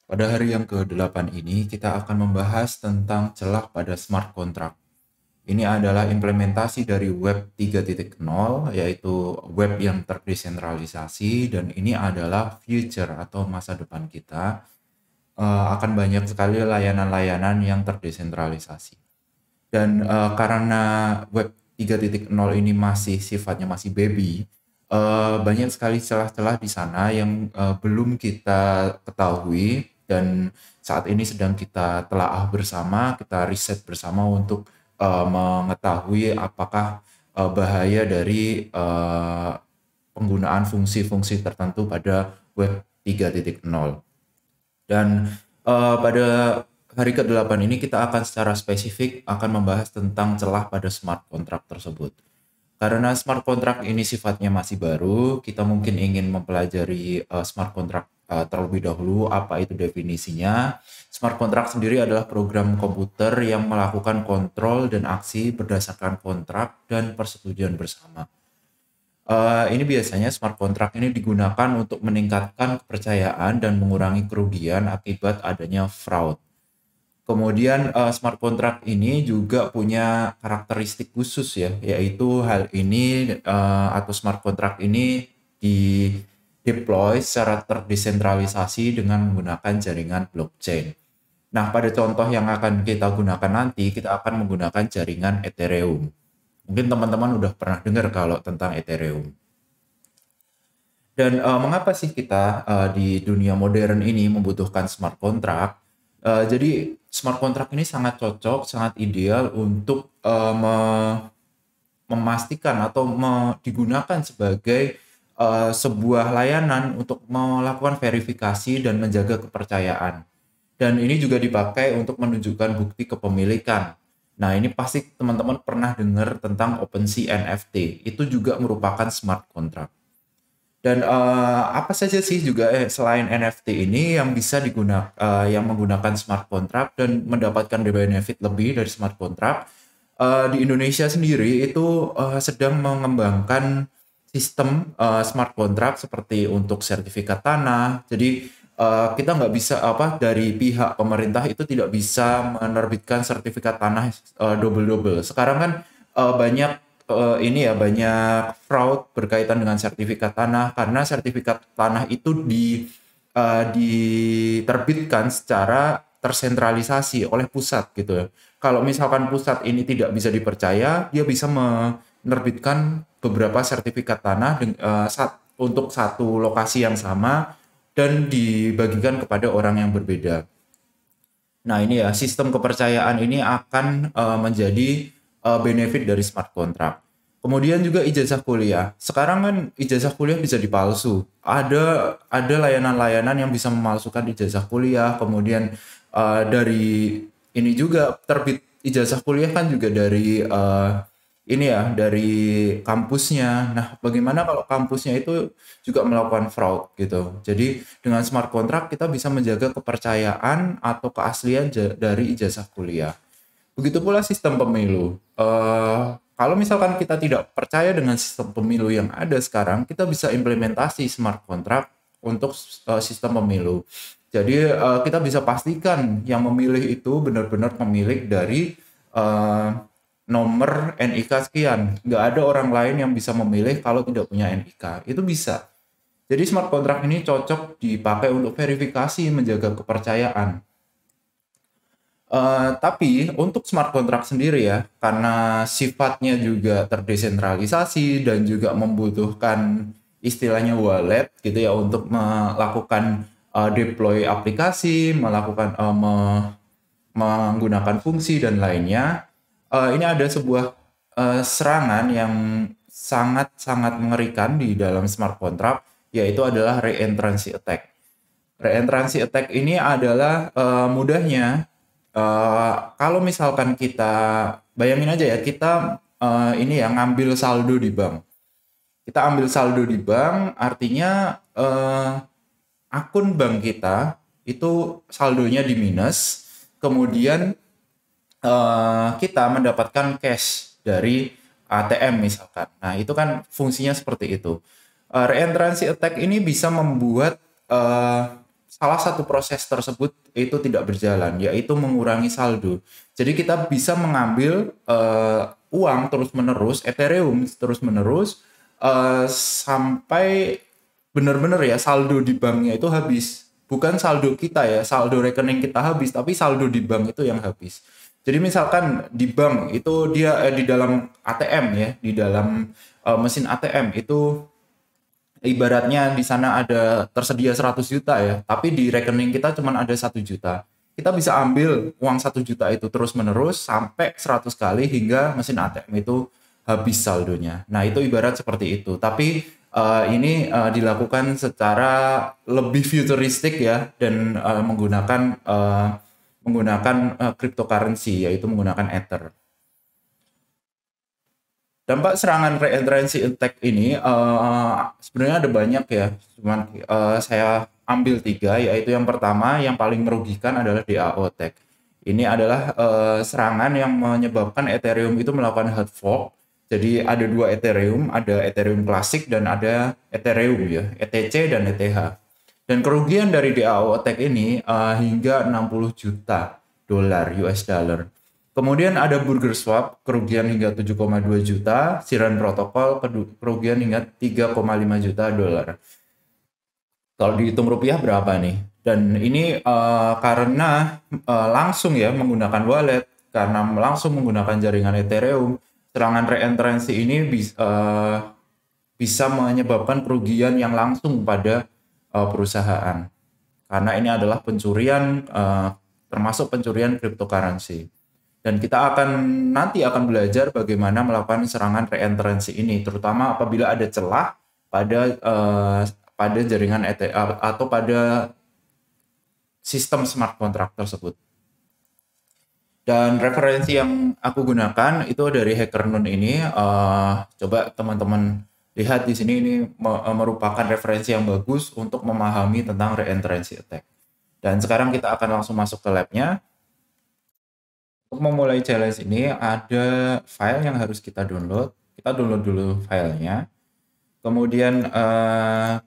Pada hari yang ke-8 ini, kita akan membahas tentang celah pada smart contract. Ini adalah implementasi dari Web 3.0, yaitu web yang terdesentralisasi, dan ini adalah future atau masa depan kita. Akan banyak sekali layanan-layanan yang terdesentralisasi. Dan karena Web 3.0 ini masih sifatnya masih baby, banyak sekali celah-celah di sana yang belum kita ketahui dan saat ini sedang kita telaah bersama, kita riset bersama untuk mengetahui apakah bahaya dari penggunaan fungsi-fungsi tertentu pada Web 3.0. Dan pada hari ke-8 ini kita akan secara spesifik akan membahas tentang celah pada smart contract tersebut. Karena smart contract ini sifatnya masih baru, kita mungkin ingin mempelajari smart contract terlebih dahulu, apa itu definisinya. Smart contract sendiri adalah program komputer yang melakukan kontrol dan aksi berdasarkan kontrak dan persetujuan bersama. Ini biasanya smart contract ini digunakan untuk meningkatkan kepercayaan dan mengurangi kerugian akibat adanya fraud. Kemudian smart contract ini juga punya karakteristik khusus ya, yaitu hal ini atau smart contract ini di deploy secara terdesentralisasi dengan menggunakan jaringan blockchain. Nah, pada contoh yang akan kita gunakan nanti, kita akan menggunakan jaringan Ethereum. Mungkin teman-teman udah pernah dengar kalau tentang Ethereum. Dan mengapa sih kita di dunia modern ini membutuhkan smart contract? Jadi smart contract ini sangat cocok, sangat ideal untuk memastikan atau digunakan sebagai sebuah layanan untuk melakukan verifikasi dan menjaga kepercayaan. Dan ini juga dipakai untuk menunjukkan bukti kepemilikan. Nah, ini pasti teman-teman pernah dengar tentang OpenSea NFT. Itu juga merupakan smart contract. Dan apa saja sih juga selain NFT ini yang bisa digunakan yang menggunakan smart contract dan mendapatkan benefit lebih dari smart contract. Di Indonesia sendiri itu sedang mengembangkan sistem smart contract seperti untuk sertifikat tanah. Jadi kita nggak bisa dari pihak pemerintah itu tidak bisa menerbitkan sertifikat tanah double-double. Sekarang kan banyak ini ya banyak fraud berkaitan dengan sertifikat tanah karena sertifikat tanah itu diterbitkan secara tersentralisasi oleh pusat gitu ya. Kalau misalkan pusat ini tidak bisa dipercaya, dia bisa menerbitkan beberapa sertifikat tanah untuk satu lokasi yang sama dan dibagikan kepada orang yang berbeda. Nah, ini ya, sistem kepercayaan ini akan menjadi benefit dari smart contract. Kemudian juga ijazah kuliah. Sekarang kan ijazah kuliah bisa dipalsu. Ada layanan-layanan yang bisa memalsukan ijazah kuliah. Kemudian dari ini juga terbit ijazah kuliah kan juga dari ini ya dari kampusnya. Nah, bagaimana kalau kampusnya itu juga melakukan fraud gitu. Jadi dengan smart contract kita bisa menjaga kepercayaan atau keaslian dari ijazah kuliah. Begitu pula sistem pemilu. Kalau misalkan kita tidak percaya dengan sistem pemilu yang ada sekarang, kita bisa implementasi smart contract untuk sistem pemilu. Jadi kita bisa pastikan yang memilih itu benar-benar pemilik dari eh, nomor NIK sekian. Nggak ada orang lain yang bisa memilih kalau tidak punya NIK. Itu bisa. Jadi smart contract ini cocok dipakai untuk verifikasi menjaga kepercayaan. Tapi untuk smart contract sendiri ya, karena sifatnya juga terdesentralisasi dan juga membutuhkan istilahnya wallet gitu ya untuk melakukan deploy aplikasi, melakukan menggunakan fungsi dan lainnya. Ini ada sebuah serangan yang sangat-sangat mengerikan di dalam smart contract, yaitu adalah reentrancy attack. Reentrancy attack ini adalah mudahnya kalau misalkan kita bayangin aja ya kita ini ya ngambil saldo di bank. Kita ambil saldo di bank artinya akun bank kita itu saldonya di minus, kemudian kita mendapatkan cash dari ATM misalkan. Nah, itu kan fungsinya seperti itu. Reentrancy attack ini bisa membuat salah satu proses tersebut itu tidak berjalan, yaitu mengurangi saldo. Jadi kita bisa mengambil uang terus-menerus, Ethereum terus-menerus sampai benar-benar ya saldo di banknya itu habis. Bukan saldo kita ya, saldo rekening kita habis, tapi saldo di bank itu yang habis. Jadi misalkan di bank itu dia di dalam ATM ya, di dalam mesin ATM itu ibaratnya di sana ada tersedia 100 juta ya, tapi di rekening kita cuma ada 1 juta. Kita bisa ambil uang 1 juta itu terus-menerus sampai 100 kali hingga mesin ATM itu habis saldonya. Nah, itu ibarat seperti itu. Tapi ini dilakukan secara lebih futuristik ya dan menggunakan cryptocurrency yaitu menggunakan Ether. Dampak serangan reentrancy attack ini sebenarnya ada banyak ya, cuman saya ambil 3, yaitu yang pertama yang paling merugikan adalah DAO attack. Ini adalah serangan yang menyebabkan Ethereum itu melakukan hard fork. Jadi ada 2 Ethereum, ada Ethereum klasik dan ada Ethereum ya, ETC dan ETH. Dan kerugian dari DAO attack ini hingga 60 juta dolar US dollar. Kemudian ada Burger Swap, kerugian hingga 7,2 juta, Siren Protocol, kerugian hingga 3,5 juta dolar. Kalau dihitung rupiah berapa nih? Dan ini karena langsung ya menggunakan wallet, karena langsung menggunakan jaringan Ethereum, serangan reentrancy ini bisa menyebabkan kerugian yang langsung pada perusahaan. Karena ini adalah pencurian, termasuk pencurian cryptocurrency. Dan kita nanti akan belajar bagaimana melakukan serangan reentrancy ini, terutama apabila ada celah pada jaringan atau pada sistem smart contract tersebut. Dan referensi yang aku gunakan itu dari HackerNoon ini. Coba teman-teman lihat di sini, ini merupakan referensi yang bagus untuk memahami tentang reentrancy attack. Dan sekarang kita akan langsung masuk ke labnya. Untuk memulai challenge ini ada file yang harus kita download. Kita download dulu filenya. Kemudian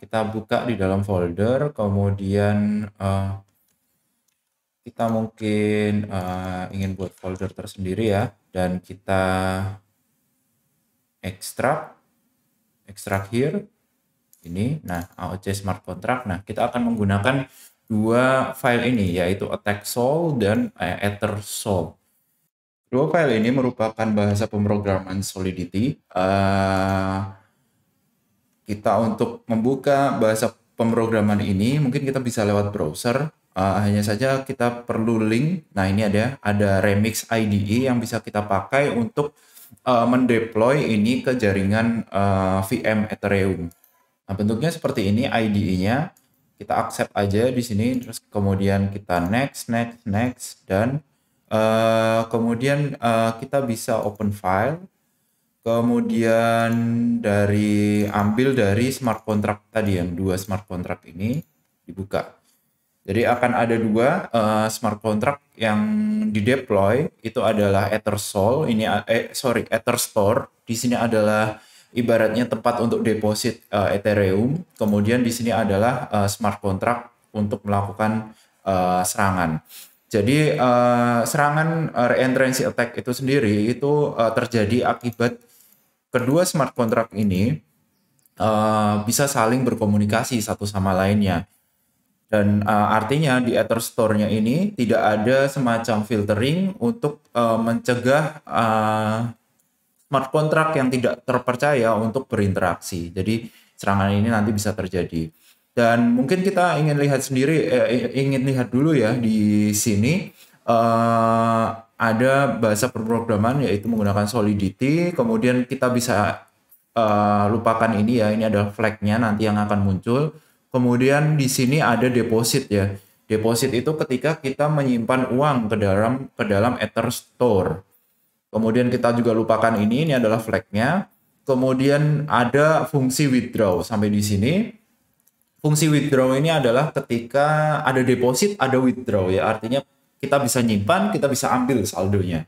kita buka di dalam folder. Kemudian kita mungkin ingin buat folder tersendiri ya. Dan kita extract here. Ini, nah AOC Smart Contract. Nah, kita akan menggunakan 2 file ini, yaitu attack Sol dan Ether Sol. 2 file ini merupakan bahasa pemrograman Solidity. Kita untuk membuka bahasa pemrograman ini mungkin kita bisa lewat browser. Hanya saja kita perlu link. Nah, ini ada Remix IDE yang bisa kita pakai untuk mendeploy ini ke jaringan VM Ethereum. Nah, bentuknya seperti ini IDE-nya. Kita accept aja di sini, terus kemudian kita next, dan kemudian kita bisa open file, kemudian ambil dari smart contract tadi, yang 2 smart contract ini dibuka. Jadi akan ada 2 smart contract yang dideploy, itu adalah Ether Sol, Ether Store. Di sini adalah ibaratnya tempat untuk deposit Ethereum. Kemudian di sini adalah smart contract untuk melakukan serangan. Jadi serangan reentrancy attack itu sendiri itu terjadi akibat kedua smart contract ini bisa saling berkomunikasi satu sama lainnya. Dan artinya di Ether Store-nya ini tidak ada semacam filtering untuk mencegah smart contract yang tidak terpercaya untuk berinteraksi. Jadi serangan ini nanti bisa terjadi. Dan mungkin kita ingin lihat dulu ya di sini ada bahasa pemrograman yaitu menggunakan Solidity. Kemudian kita bisa lupakan ini ya, ini adalah flag-nya nanti yang akan muncul. Kemudian di sini ada deposit ya. Deposit itu ketika kita menyimpan uang ke dalam Ether Store. Kemudian kita juga lupakan ini adalah flag-nya. Kemudian ada fungsi withdraw sampai di sini. Fungsi withdraw ini adalah ketika ada deposit, ada withdraw ya. Artinya kita bisa nyimpan, kita bisa ambil saldonya.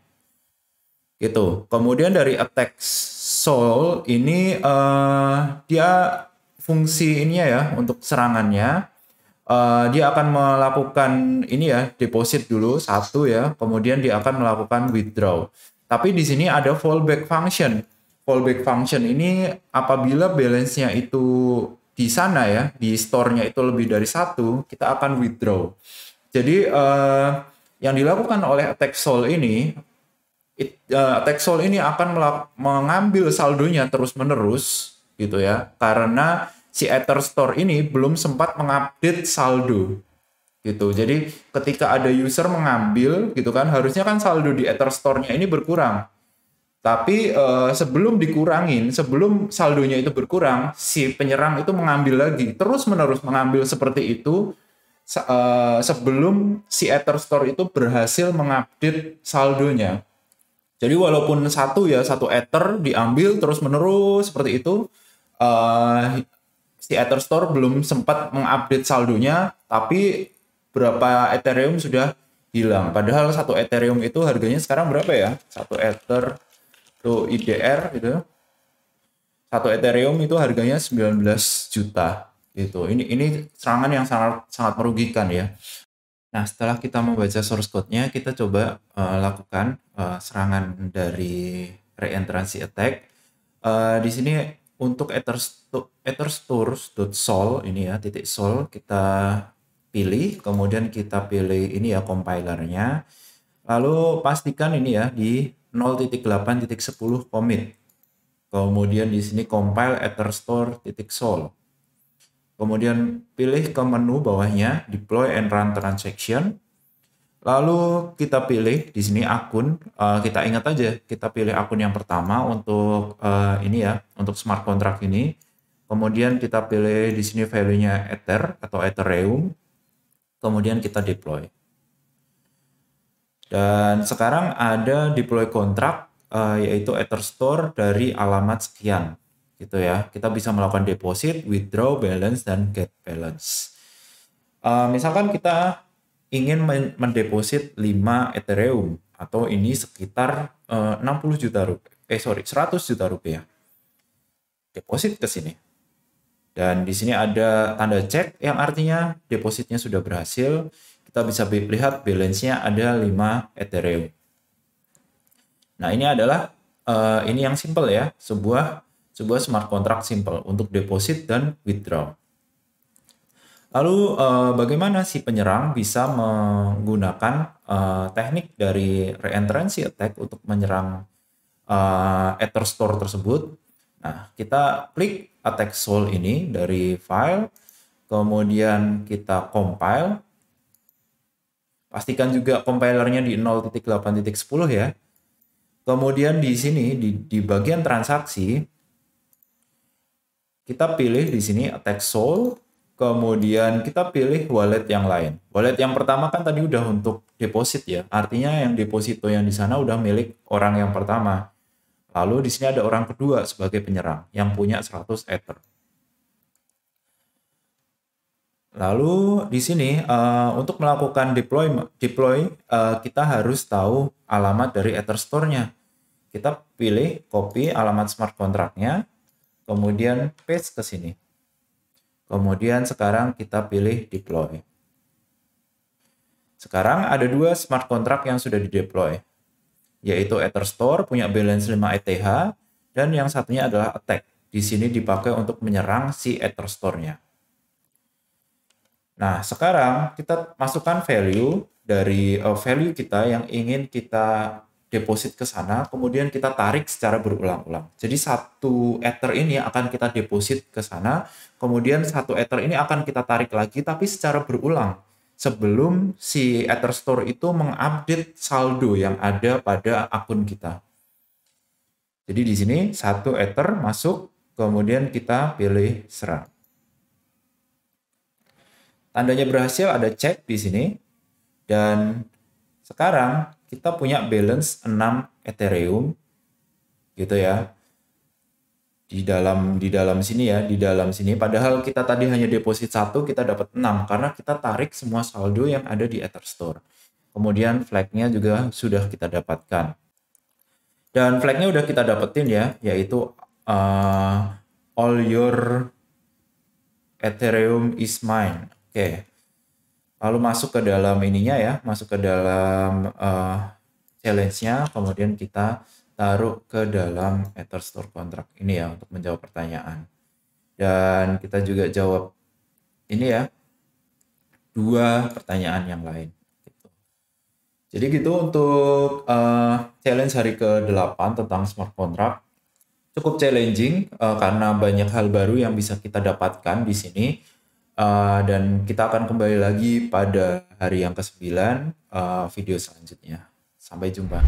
Gitu. Kemudian dari attack Sol ini dia fungsi ini ya untuk serangannya dia akan melakukan ini ya, deposit dulu satu ya, kemudian dia akan melakukan withdraw. Tapi di sini ada fallback function. Fallback function ini apabila balance-nya itu di sana ya, di store-nya itu lebih dari satu, kita akan withdraw. Jadi yang dilakukan oleh attack soul ini, attack soul ini akan mengambil saldonya terus-menerus gitu ya, karena si Ether Store ini belum sempat mengupdate saldo gitu. Jadi ketika ada user mengambil gitu kan, harusnya kan saldo di Ether Store-nya ini berkurang. Tapi sebelum dikurangin, sebelum saldonya itu berkurang, si penyerang itu mengambil lagi, terus-menerus mengambil seperti itu sebelum si Ether Store itu berhasil mengupdate saldonya. Jadi walaupun satu Ether diambil terus-menerus seperti itu, si Ether Store belum sempat mengupdate saldonya, tapi berapa Ethereum sudah hilang. Padahal satu Ethereum itu harganya sekarang berapa ya? Satu Ether tuh IDR gitu. Satu Ethereum itu harganya 19 juta gitu. Ini serangan yang sangat merugikan ya. Nah, setelah kita membaca source code-nya, kita coba lakukan serangan dari reentrancy attack. Di sini untuk etherstores.sol ini ya, titik sol kita pilih, kemudian kita pilih ini ya compilernya. Lalu pastikan ini ya di 0.8.10 commit. Kemudian di sini compile etherstore.sol. Kemudian pilih ke menu bawahnya deploy and run transaction. Lalu kita pilih di sini akun. Kita ingat aja kita pilih akun yang pertama untuk ini ya, untuk smart contract ini. Kemudian kita pilih di sini value-nya Ether atau Ethereum. Kemudian kita deploy. Dan sekarang ada deploy kontrak yaitu Etherstore dari alamat sekian. Gitu ya, kita bisa melakukan deposit, withdraw balance, dan get balance. Misalkan kita ingin mendeposit 5 Ethereum atau ini sekitar 60 juta rupiah, 100 juta rupiah. Deposit ke sini. Dan di sini ada tanda cek yang artinya depositnya sudah berhasil. Kita bisa lihat balance-nya ada 5 Ethereum. Nah, ini adalah ini yang simple ya, sebuah smart contract simple untuk deposit dan withdraw. Lalu bagaimana si penyerang bisa menggunakan teknik dari reentrancy attack untuk menyerang Ether Store tersebut? Nah, kita klik attack soul ini dari file, kemudian kita compile. Pastikan juga compilernya di 0.8.10 ya. Kemudian di sini di bagian transaksi kita pilih di sini attack soul, kemudian kita pilih wallet yang lain. Wallet yang pertama kan tadi udah untuk deposit ya, artinya yang deposito yang di sana udah milik orang yang pertama. Lalu di sini ada orang kedua sebagai penyerang yang punya 100 Ether. Lalu di sini untuk melakukan deploy kita harus tahu alamat dari Ether Store-nya. Kita pilih copy alamat smart contract-nya. Kemudian paste ke sini. Kemudian sekarang kita pilih deploy. Sekarang ada 2 smart contract yang sudah di-deploy. Yaitu Ether Store punya balance 5 ETH dan yang satunya adalah attack. Di sini dipakai untuk menyerang si Ether Store-nya. Nah, sekarang kita masukkan value dari value kita yang ingin kita deposit ke sana, kemudian kita tarik secara berulang-ulang. Jadi satu Ether ini akan kita deposit ke sana, kemudian satu Ether ini akan kita tarik lagi, tapi secara berulang. Sebelum si Ether Store itu mengupdate saldo yang ada pada akun kita. Jadi di sini satu Ether masuk, kemudian kita pilih serang. Tandanya berhasil, ada cek di sini. Dan sekarang kita punya balance 6 Ethereum gitu ya. Di dalam sini ya, di dalam sini padahal kita tadi hanya deposit 1, kita dapat 6 karena kita tarik semua saldo yang ada di Ether Store. Kemudian flag-nya juga sudah kita dapatkan. Dan flag-nya udah kita dapetin ya, yaitu all your Ethereum is mine. Oke. Lalu masuk ke dalam ininya ya, masuk ke dalam challenge-nya, kemudian kita taruh ke dalam Ether Store Contract ini ya untuk menjawab pertanyaan. Dan kita juga jawab ini ya, 2 pertanyaan yang lain. Gitu. Jadi gitu untuk challenge hari ke-8 tentang smart contract. Cukup challenging karena banyak hal baru yang bisa kita dapatkan di sini. Dan kita akan kembali lagi pada hari yang ke-9 video selanjutnya. Sampai jumpa.